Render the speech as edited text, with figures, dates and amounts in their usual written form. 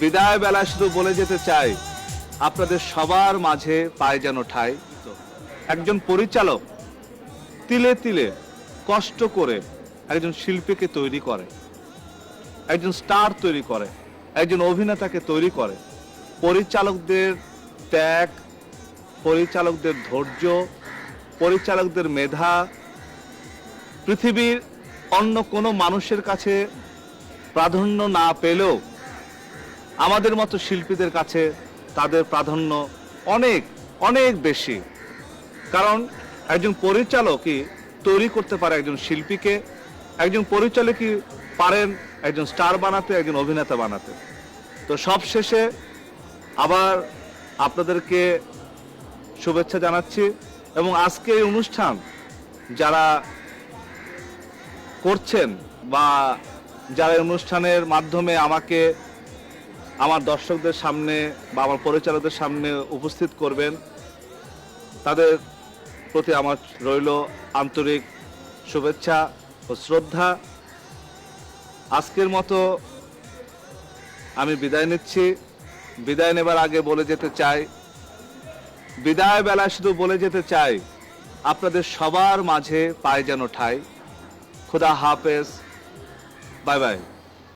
বিদায় বেলায় শুধু বলে যেতে চাই, আপনাদের সবার মাঝে পায় যেন ঠাঁই। একজন পরিচালক তিলে তিলে কষ্ট করে একজন শিল্পীকে তৈরি করে, একজন স্টার তৈরি করে, একজন অভিনেতাকে তৈরি করে। পরিচালকদের ত্যাগ, পরিচালকদের ধৈর্য, পরিচালকদের মেধা পৃথিবীর অন্য কোনো মানুষের কাছে প্রাধান্য না পেলেও আমাদের মতো শিল্পীদের কাছে তাদের প্রাধান্য অনেক অনেক বেশি। কারণ একজন পরিচালকই তৈরি করতে পারে একজন শিল্পীকে, একজন পরিচালকই পারেন একজন স্টার বানাতে, একজন অভিনেতা বানাতে। তো সবশেষে আবার আপনাদেরকে শুভেচ্ছা জানাচ্ছি এবং আজকে এই অনুষ্ঠান যারা করছেন বা যারা অনুষ্ঠানের মাধ্যমে আমাকে আমার দর্শকদের সামনে বা আমার পরিচালকদের সামনে উপস্থিত করবেন, তাদের প্রতি আমার রইল আন্তরিক শুভেচ্ছা ও শ্রদ্ধা। আজকের মতো আমি বিদায় নিচ্ছি। বিদায় নেবার আগে বলে যেতে চাই, বিদায় বেলায় শুধু বলে যেতে চাই, আপনাদের সবার মাঝে পায় যেন ঠাঁই। খুদা হাফেজ, বাই বাই।